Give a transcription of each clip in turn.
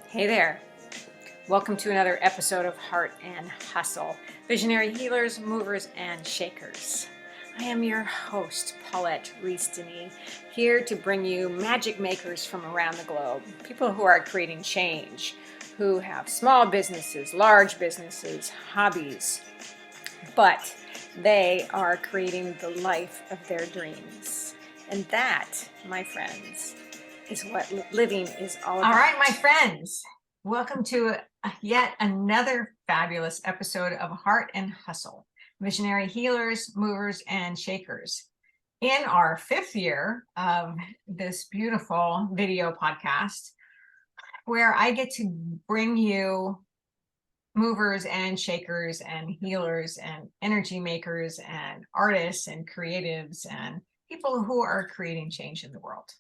Hey there. Welcome to another episode of Heart and Hustle, Visionary Healers, Movers, and Shakers. I am your host, Paulette Rees-Denis, here to bring you magic makers from around the globe, people who are creating change, who have small businesses, large businesses, hobbies, but they are creating the life of their dreams. And that, my friends, is what living is all about. All right, my friends, welcome to yet another fabulous episode of Heart and Hustle, Visionary Healers, Movers, and Shakers. In our fifth year of this beautiful video podcast, where I get to bring you movers and shakers and healers and energy makers and artists and creatives and people who are creating change in the world.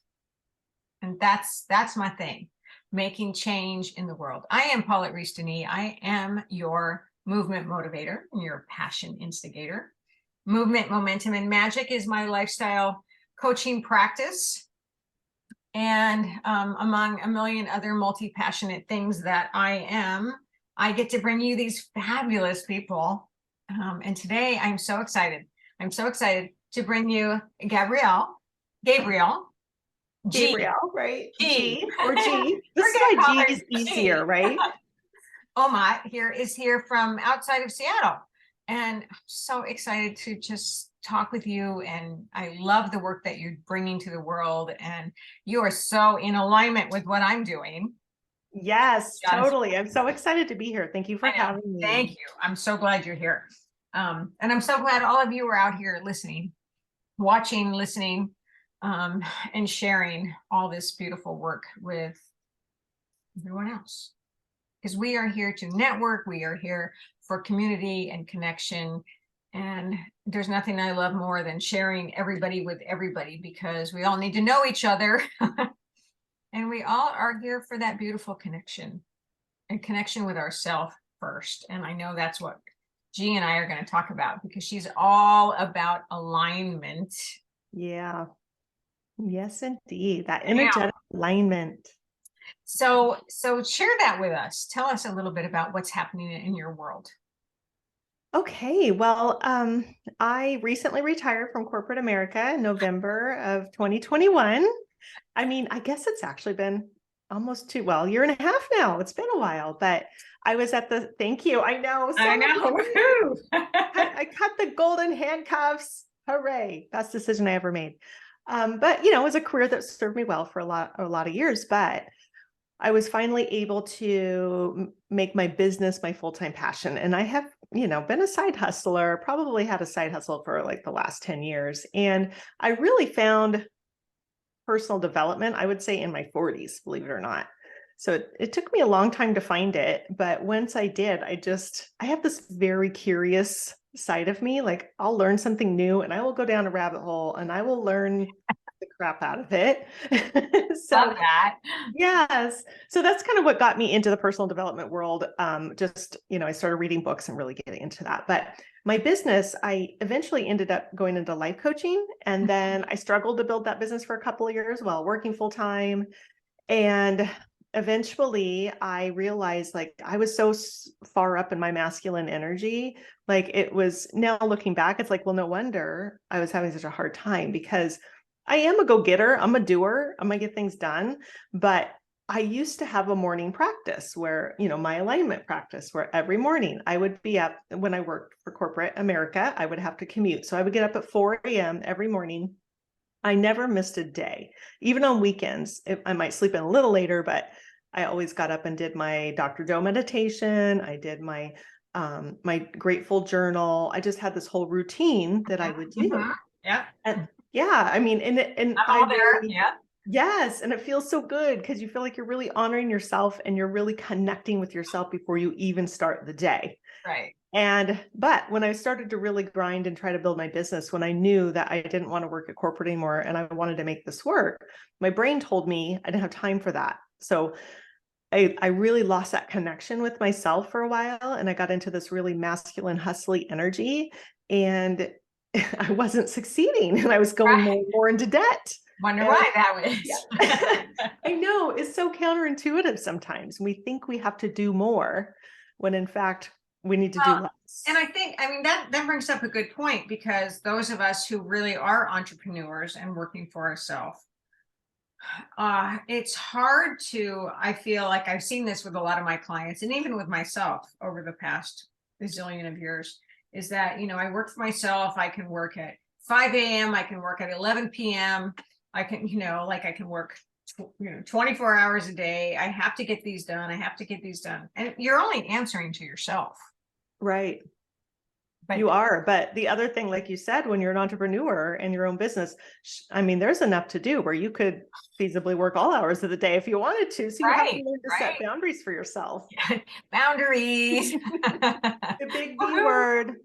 And that's my thing, making change in the world. I am Paulette Rees-Denis. I am your movement motivator and your passion instigator. Movement, momentum, and magic is my lifestyle coaching practice. And among a million other multi-passionate things that I am, I get to bring you these fabulous people. And today I'm so excited. I'm so excited to bring you Gabriel, right? G. Or G. This is why G is easier, right? Omat is here from outside of Seattle. And I'm so excited to just talk with you. And I love the work that you're bringing to the world. And you are so in alignment with what I'm doing. Yes, totally. I'm so excited to be here. Thank you for having me. Thank you. I'm so glad you're here. And I'm so glad all of you are out here listening, watching, listening, and sharing all this beautiful work with everyone else. Because we are here to network, we are here for community and connection. And there's nothing I love more than sharing everybody with everybody, because we all need to know each other. And we all are here for that beautiful connection and connection with ourselves first. And I know that's what G and I are going to talk about, because she's all about alignment. Yeah. Yes, indeed. That energetic alignment. So share that with us. Tell us a little bit about what's happening in your world. Okay. Well, I recently retired from corporate America in November of 2021. I mean, I guess it's actually been almost year and a half now. It's been a while, but I was at the, thank you. I know. I know. I cut the golden handcuffs. Hooray. Best decision I ever made. But it was a career that served me well for a lot of years, but I was finally able to make my business my full-time passion. And I have, been a side hustler, probably had a side hustle for like the last 10 years. And I really found personal development, I would say, in my 40s, believe it or not. So it took me a long time to find it. But once I did, I have this very curious side of me. Like, I'll learn something new and I will go down a rabbit hole and I will learn the crap out of it. Love that. Yes. So that's kind of what got me into the personal development world. I started reading books and really getting into that. But my business, I eventually ended up going into life coaching. And then I struggled to build that business for a couple of years while working full time. And eventually I realized, like, I was so far up in my masculine energy. Like, it was, now looking back, it's like, well, no wonder I was having such a hard time, because I am a go-getter. I'm a doer. I'm going to get things done. But I used to have a morning practice where, my alignment practice, where every morning I would be up. When I worked for corporate America, I would have to commute. So I would get up at 4 a.m. every morning. I never missed a day, even on weekends. I might sleep in a little later, but I always got up and did my Dr. Joe meditation. I did my grateful journal. I just had this whole routine that I would do. Mm-hmm. Yeah. And yeah, I mean, Yeah. Yes. And it feels so good, because you feel like you're really honoring yourself and you're really connecting with yourself before you even start the day. Right. But when I started to really grind and try to build my business, when I knew that I didn't want to work at corporate anymore and I wanted to make this work, my brain told me I didn't have time for that. So I really lost that connection with myself for a while. And I got into this really masculine, hustly energy, and I wasn't succeeding, and I was going more into debt. Wonder And- why that was. Yeah. I know, it's so counterintuitive sometimes. We think we have to do more when in fact we need to do Well, less. And I mean, that brings up a good point, because those of us who really are entrepreneurs and working for ourselves, it's hard to, I feel like I've seen this with a lot of my clients and even with myself over the past bazillion of years, is that, I work for myself. I can work at 5 a.m. I can work at 11 p.m. I can, I can work 24 hours a day. I have to get these done. I have to get these done. And you're only answering to yourself. Right. But You are. But the other thing, like you said, when you're an entrepreneur in your own business, I mean, there's enough to do where you could feasibly work all hours of the day if you wanted to. So you have to Right, learn to set boundaries for yourself. boundaries. The big B word.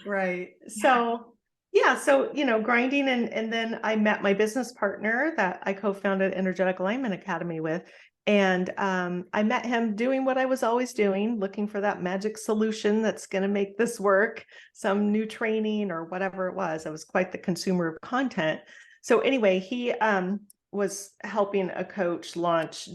Right. So yeah, so grinding, and then I met my business partner that I co-founded Energetic Alignment Academy with. And I met him doing what I was always doing, looking for that magic solution that's going to make this work, some new training or whatever it was. I was quite the consumer of content. So anyway, he was helping a coach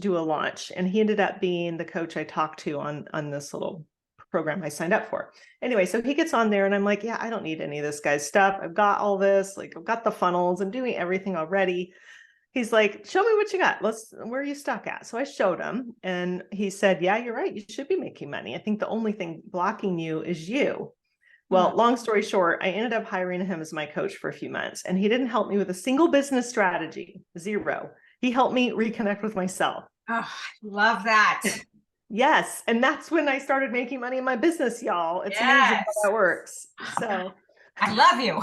do a launch, and he ended up being the coach I talked to on this little program I signed up for. Anyway, so he gets on there and I'm like, yeah, I don't need any of this guy's stuff. I've got all this, like I've got the funnels, I'm doing everything already. He's like, show me what you got. Where are you stuck at? So I showed him and he said, yeah, you're right. You should be making money. I think the only thing blocking you is you. Well, long story short, I ended up hiring him as my coach for a few months, and he didn't help me with a single business strategy, zero. He helped me reconnect with myself. Oh, love that. Yes. And that's when I started making money in my business, y'all. It's amazing how that works. So I love you.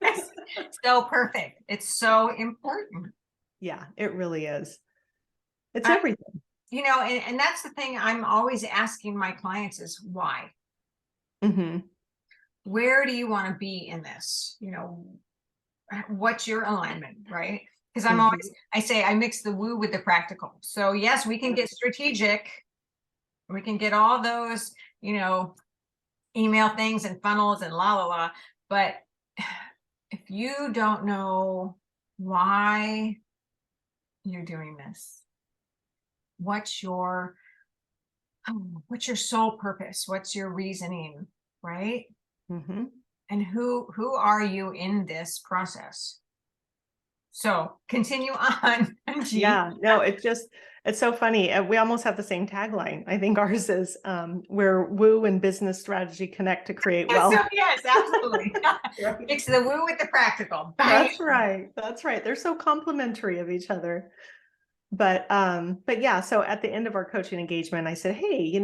It's so perfect. It's so important. yeah, it really is. It's everything. And that's the thing I'm always asking my clients is why? Mm-hmm. Where do you want to be in this? What's your alignment, right? Because I say I mix the woo with the practical. So yes, we can get strategic. We can get all those, email things and funnels and la la la. But if you don't know why you're doing this, what's your sole purpose? What's your reasoning, right? Mm-hmm. And who are you in this process? So continue on. Yeah, no, it's so funny. We almost have the same tagline. I think ours is where woo and business strategy connect to create wealth. So yes, absolutely. Right. Mix the woo with the practical. That's right. That's right. They're so complementary of each other. But yeah, so at the end of our coaching engagement, I said, hey,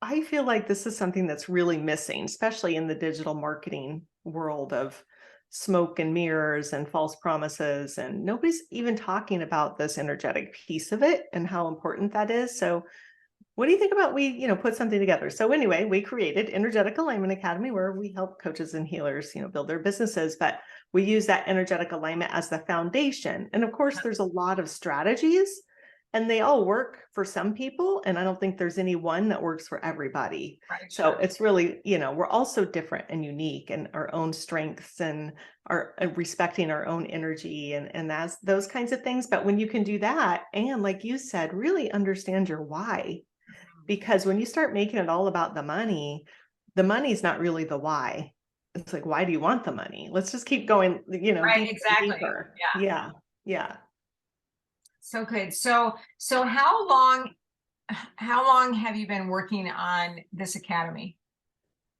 I feel like this is something that's really missing, especially in the digital marketing world of smoke and mirrors and false promises. And nobody's even talking about this energetic piece of it and how important that is. So what do you think about we, put something together? So anyway, we created Energetic Alignment Academy, where we help coaches and healers, build their businesses, but we use that energetic alignment as the foundation. And of course, there's a lot of strategies and they all work for some people. And I don't think there's any one that works for everybody. Right. So it's really, we're all so different and unique, and our own strengths and our respecting our own energy and that's those kinds of things. But when you can do that, and like you said, really understand your why. Because when you start making it all about the money's not really the why. It's like, why do you want the money? Let's just keep going, Right, deeper, exactly. deeper. Yeah. Yeah. So good. So how long have you been working on this academy?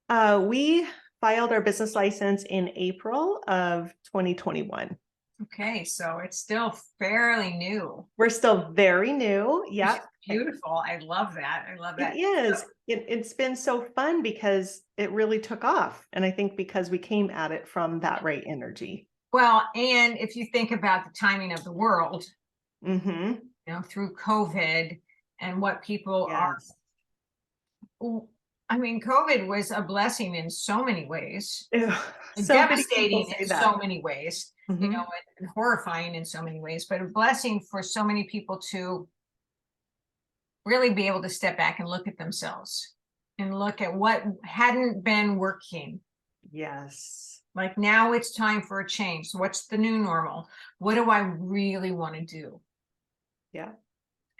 We filed our business license in April of 2021. Okay, so it's still fairly new. We're still very new. Yeah. Beautiful. I love that. It is. It's been so fun because it really took off. And I think because we came at it from that right energy. Well, and if you think about the timing of the world, Mm-hmm. Through COVID and what people Yes. I mean, COVID was a blessing in so many ways, So devastating in that. so many ways, Mm-hmm. and horrifying in so many ways, but a blessing for so many people to really be able to step back and look at themselves and look at what hadn't been working. Yes. Like now it's time for a change. So what's the new normal? What do I really want to do? Yeah.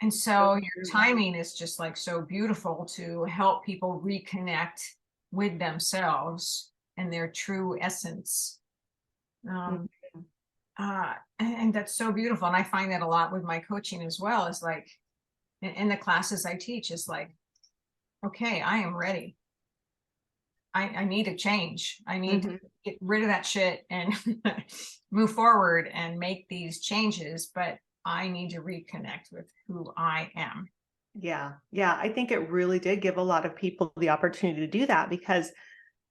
And so your timing is just like so beautiful to help people reconnect with themselves and their true essence. Um, and that's so beautiful. And I find that a lot with my coaching as well, is like in the classes I teach, is like, okay, I am ready. I need a change. I need to get rid of that shit and move forward and make these changes, but I need to reconnect with who I am. Yeah. Yeah. I think it really did give a lot of people the opportunity to do that, because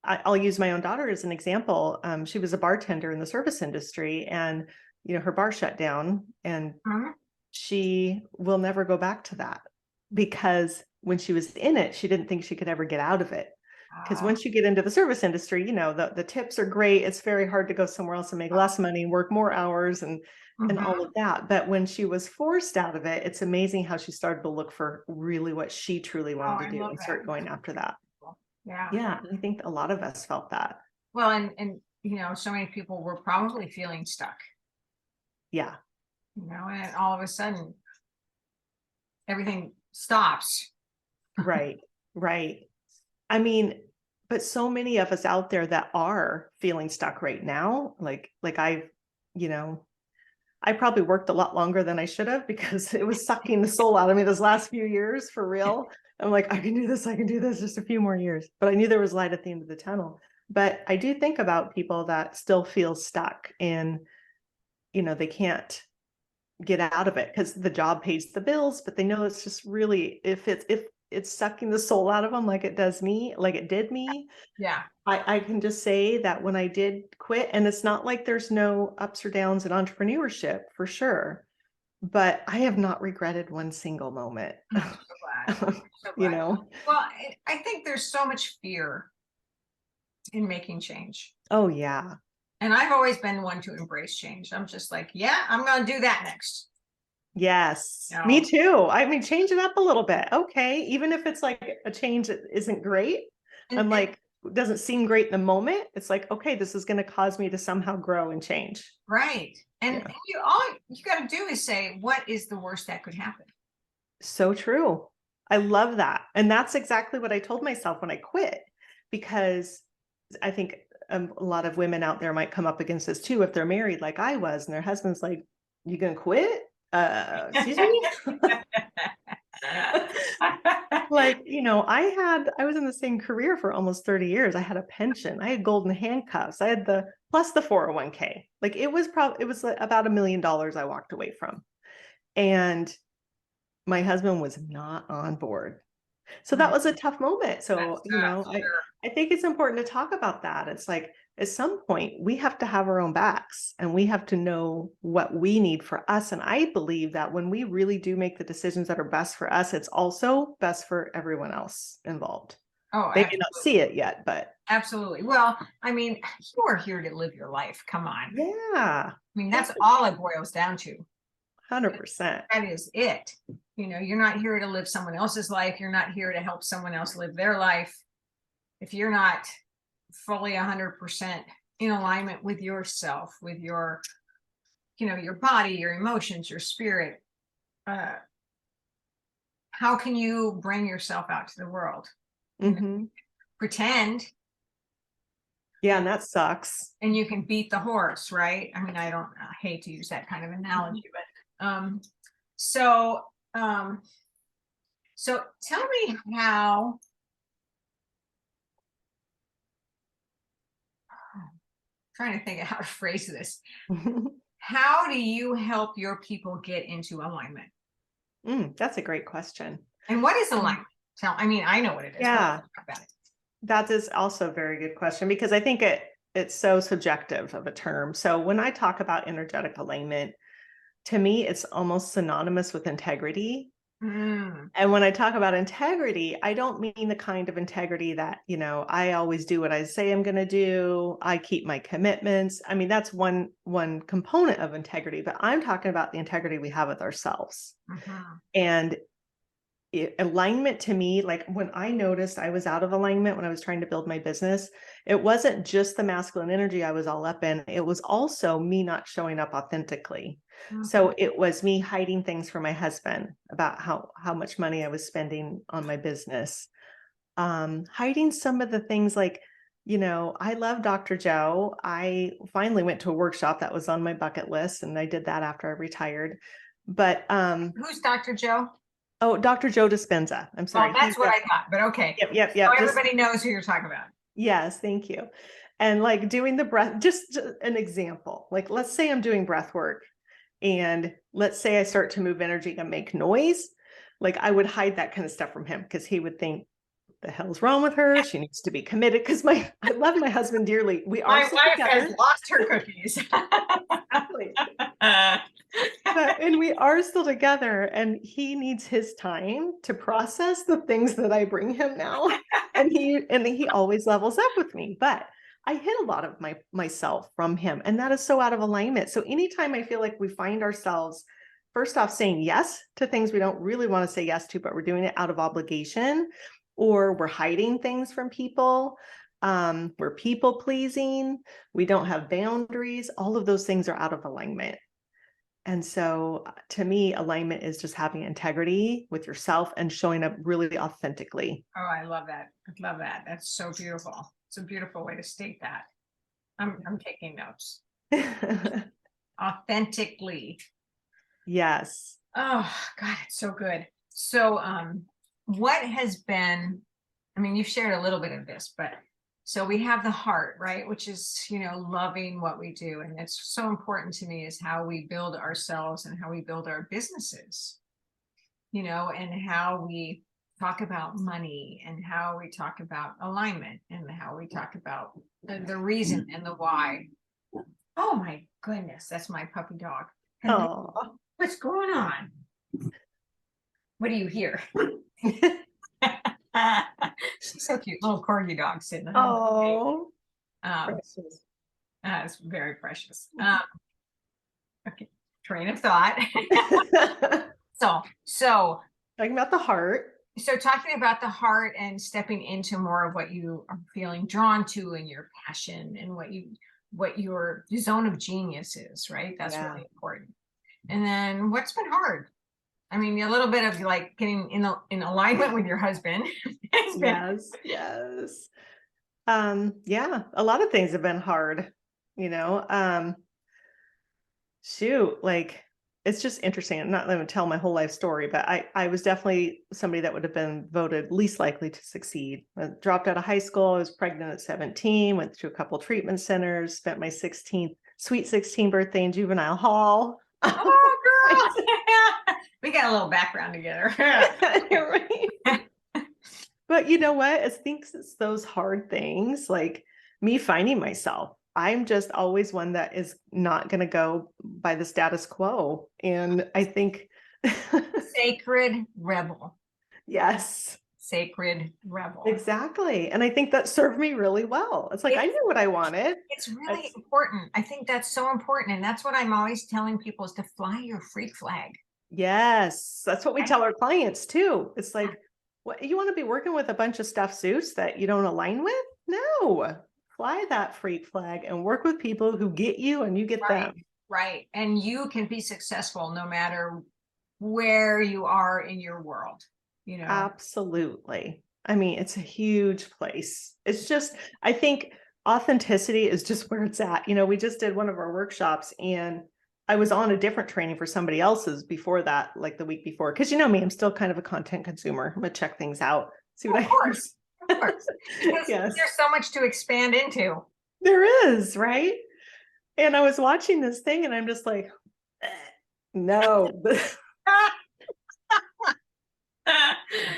I'll use my own daughter as an example. She was a bartender in the service industry, and, her bar shut down, and she will never go back to that, because when she was in it, she didn't think she could ever get out of it. Because once you get into the service industry, the tips are great. It's very hard to go somewhere else and make less money and work more hours and all of that. But when she was forced out of it, it's amazing how she started to look for really what she truly wanted to do and start going after that. Yeah. Yeah. I think a lot of us felt that. Well, and so many people were probably feeling stuck. Yeah. And all of a sudden everything stops. Right. Right. I mean, but so many of us out there that are feeling stuck right now, like I probably worked a lot longer than I should have, because it was sucking the soul out of me those last few years, for real. I'm like, I can do this, just a few more years. But I knew there was light at the end of the tunnel. But I do think about people that still feel stuck, and, they can't get out of it because the job pays the bills, but they know it's just really, if it's sucking the soul out of them, like it did me. Yeah. I can just say that when I did quit, and it's not like there's no ups or downs in entrepreneurship, for sure, but I have not regretted one single moment. I'm so glad. I'm so glad. Well, I think there's so much fear in making change. Oh yeah. And I've always been one to embrace change. I'm just like, yeah, I'm going to do that next. Yes, me too. I mean, change it up a little bit. Okay. Even if it's like a change that isn't great, I'm like, doesn't seem great in the moment. It's like, okay, this is going to cause me to somehow grow and change. Right. And all you got to do is say, what is the worst that could happen? So true. I love that. And that's exactly what I told myself when I quit, because I think a lot of women out there might come up against this too, if they're married like I was, and their husband's like, you gonna quit? Excuse me? Like, I was in the same career for almost 30 years. I had a pension, I had golden handcuffs, I had plus the 401k. Like it was about $1 million I walked away from. And my husband was not on board. So that was a tough moment. So, I think it's important to talk about that. It's like, at some point we have to have our own backs, and we have to know what we need for us. And I believe that when we really do make the decisions that are best for us, it's also best for everyone else involved. Oh, they may not see it yet, but absolutely. Well, I mean, you are here to live your life. Come on. Yeah. I mean, that's all it boils down to. 100%. That is it. You're not here to live someone else's life. You're not here to help someone else live their life. If you're not fully 100% in alignment with yourself, with your, your body, your emotions, your spirit, how can you bring yourself out to the world? Pretend. Yeah, and that sucks. And you can beat the horse, right? I mean, I hate to use that kind of analogy, but so tell me how. I'm trying to think of how to phrase this. How do you help your people get into alignment? That's a great question. And what is alignment? I know what it is. Yeah. That is also a very good question, because I think it's so subjective of a term. So when I talk about energetic alignment, to me, it's almost synonymous with integrity. And when I talk about integrity, I don't mean the kind of integrity that, I always do what I say I'm going to do. I keep my commitments. I mean, that's one component of integrity, but I'm talking about the integrity we have with ourselves. And alignment to me, like when I noticed I was out of alignment when I was trying to build my business, it wasn't just the masculine energy I was all up in. It was also me not showing up authentically. So it was me hiding things from my husband about how much money I was spending on my business. Hiding some of the things like, I love Dr. Joe. I finally went to a workshop that was on my bucket list, and I did that after I retired. But Who's Dr. Joe? oh, Dr. Joe Dispenza. I'm sorry. Oh, that's what I thought, but okay. Yep. So everybody knows who you're talking about. Yes, thank you. And like doing the breath, just an example. Like, let's say I'm doing breath work, and let's say I start to move energy and make noise. Like, I would hide that kind of stuff from him because he would think, the hell's wrong with her? She needs to be committed. Because I love my husband dearly. We are My wife together. has lost her cookies. Exactly. And we are still together, and he needs his time to process the things that I bring him now. And he always levels up with me, but I hid a lot of myself from him, and that is so out of alignment. So anytime I feel like we find ourselves, first off, saying yes to things we don't really want to say yes to, but we're doing it out of obligation, or we're hiding things from people, we're people pleasing, we don't have boundaries, all of those things are out of alignment. And so to me, alignment is just having integrity with yourself and showing up really authentically. Oh, I love that. I love that. That's so beautiful. It's a beautiful way to state that. I'm taking notes. Authentically. Yes. Oh God, it's so good. So what has been, I mean, you've shared a little bit of this, but so we have the heart, right? Which is, loving what we do. And it's so important to me is how we build ourselves and how we build our businesses, and how we talk about money and how we talk about alignment and how we talk about the reason and the why. Oh my goodness, that's my puppy dog. Oh, What's going on? What do you hear? She's so cute, little corgi dog sitting on oh, it's very precious. Okay, train of thought. So talking about the heart. So talking about the heart and stepping into more of what you are feeling drawn to and your passion and what your zone of genius is, right? That's really important. And then what's been hard? I mean, a little bit of like getting in alignment with your husband. Yes. Yeah, a lot of things have been hard, like, it's just interesting. I'm not going to tell my whole life story, but I was definitely somebody that would have been voted least likely to succeed. I dropped out of high school. I was pregnant at 17, went through a couple treatment centers, spent my sweet 16 birthday in juvenile hall. Oh, girl. We got a little background together. Right. But you know what? I think it's those hard things, like me finding myself. I'm just always one that is not going to go by the status quo. And I think sacred rebel. Yes. Sacred rebel. Exactly. And I think that served me really well. It's like, I knew what I wanted. It's really important. I think that's so important. And that's what I'm always telling people is to fly your freak flag. Yes. That's what we tell our clients too. It's like, what, you want to be working with a bunch of stuffed suits that you don't align with? No. Fly that freak flag and work with people who get you and you get them. Right. And you can be successful no matter where you are in your world, Absolutely. I mean, it's a huge place. It's just, I think authenticity is just where it's at. We just did one of our workshops, and I was on a different training for somebody else's before that, like the week before. Cause me, I'm still kind of a content consumer. I'm gonna check things out. See what Of course. Yes. There's so much to expand into. There is, right? And I was watching this thing and I'm just like, no.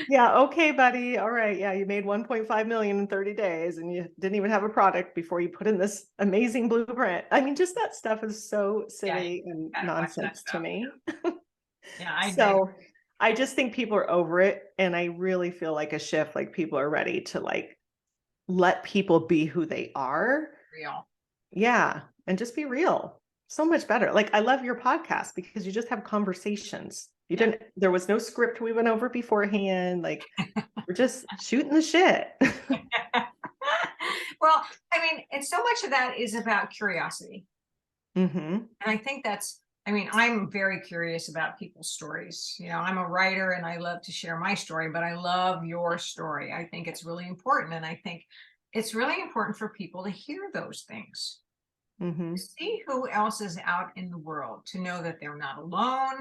Yeah, okay, buddy. All right. Yeah, you made 1.5 million in 30 days and you didn't even have a product before you put in this amazing blueprint. I mean, just that stuff is so silly and nonsense to me. So I just think people are over it. And I really feel like a shift, like people are ready to like let people be who they are. Real. Yeah. And just be real. So much better. Like, I love your podcast because you just have conversations. There was no script we went over beforehand. Like, we're just shooting the shit. Well, I mean, and so much of that is about curiosity. Mm-hmm. And I think I'm very curious about people's stories. I'm a writer and I love to share my story, but I love your story. I think it's really important. And I think it's really important for people to hear those things, Mm-hmm. to see who else is out in the world, to know that they're not alone,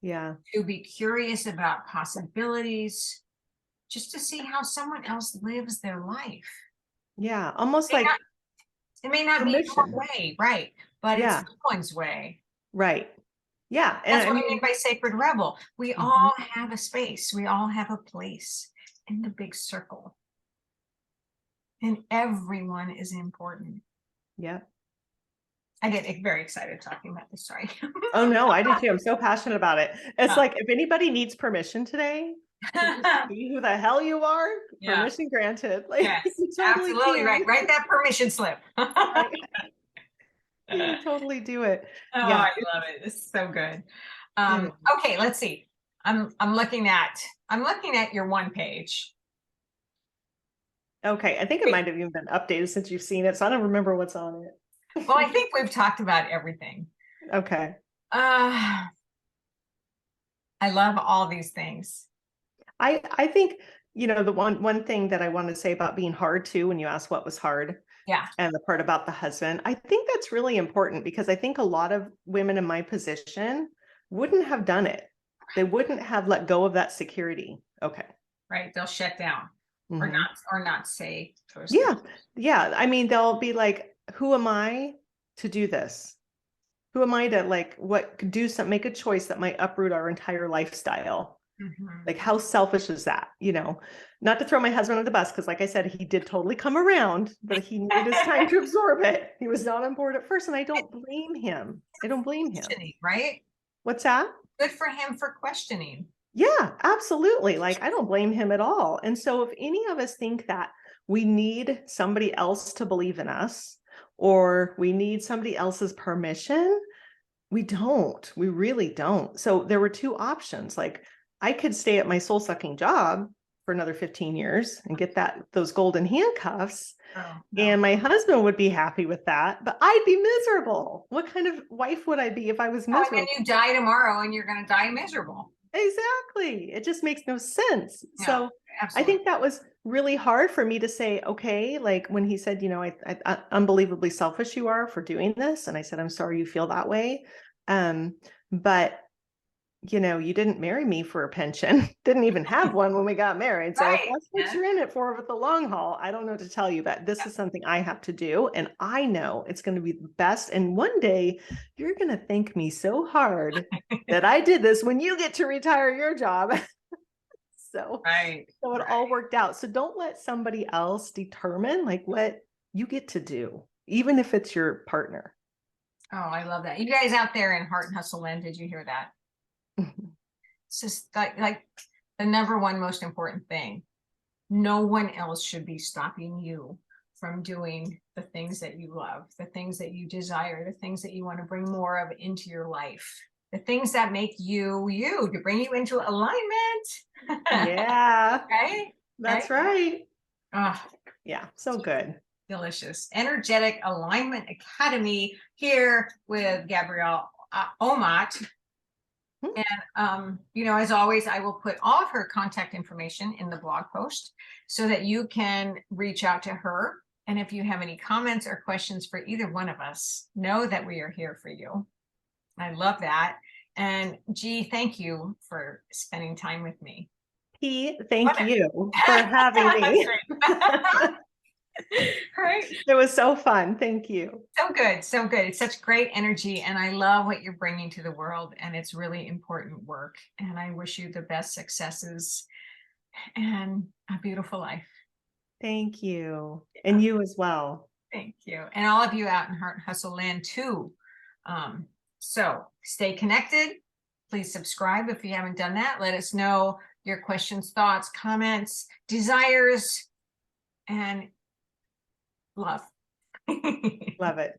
Yeah. to be curious about possibilities, just to see how someone else lives their life. Yeah. Almost It may like not, it may not be permission. your way, right? But it's Yeah. someone's way. Right. Yeah. And That's I what I mean mean, by sacred rebel. We mhm. all have a space. We all have a place in the big circle. And everyone is important. Yeah. I get very excited talking about this. Sorry. Oh no, I do too. I'm so passionate about it. It's like, if anybody needs permission today to just be who the hell you are, Yeah. permission granted. Like, Yes, you totally absolutely can. right. Write that permission slip. Right? You can totally do it. Oh, Yeah. I love it. This is so good. Yeah. Okay, let's see. I'm looking at your one page. Okay. I think it might have even been updated since you've seen it. So I don't remember what's on it. Well, I think we've talked about everything. Okay. I love all these things. I think, the one thing that I want to say about being hard too, when you ask what was hard, Yeah. and the part about the husband, I think that's really important, because I think a lot of women in my position wouldn't have done it. They wouldn't have let go of that security. Okay. Right. They'll shut down or Mhm. not say those Yeah. things. Yeah. I mean, they'll be like, who am I to do this? Who am I to do something, make a choice that might uproot our entire lifestyle? Mhm. Like, how selfish is that? Not to throw my husband under the bus, because like I said, he did totally come around, but he needed his time to absorb it. He was not on board at first, and I don't blame him. I don't blame him. Right? What's that? Good for him for questioning. Yeah, absolutely. Like, I don't blame him at all. And so if any of us think that we need somebody else to believe in us, or we need somebody else's permission, we don't. We really don't. So there were two options. Like, I could stay at my soul sucking job for another 15 years and get those golden handcuffs. Oh, no. And my husband would be happy with that, but I'd be miserable. What kind of wife would I be if I was miserable? And then you die tomorrow and you're going to die miserable. Exactly. It just makes no sense. Yeah, So absolutely. I think that was really hard for me to say, okay, like when he said, I unbelievably selfish you are for doing this. And I said, I'm sorry you feel that way. But you didn't marry me for a pension. Didn't even have one when we got married. So Right. if that's what you're in it for with the long haul, I don't know what to tell you, but this is something I have to do. And I know it's going to be the best. And one day you're going to thank me so hard that I did this when you get to retire your job. So it all worked out. So don't let somebody else determine like what you get to do, even if it's your partner. Oh, I love that. You guys out there in Heart and Hustle Land, did you hear that? It's just like the number one most important thing. No one else should be stopping you from doing the things that you love, the things that you desire, the things that you want to bring more of into your life, the things that make you, to bring you into alignment. Yeah. Right? That's right. Oh, yeah. So good. Delicious. Energetic Alignment Academy here with Gabriel Omat. And, as always, I will put all of her contact information in the blog post so that you can reach out to her. And if you have any comments or questions for either one of us, know that we are here for you. I love that. And G, thank you for spending time with me. P, thank you for having me. Right. It was so fun. Thank you. So good. So good. It's such great energy. And I love what you're bringing to the world. And it's really important work. And I wish you the best successes and a beautiful life. Thank you. And you as well. Thank you. And all of you out in Heart and Hustle Land too. So stay connected. Please subscribe if you haven't done that. Let us know your questions, thoughts, comments, desires, and love. Love it.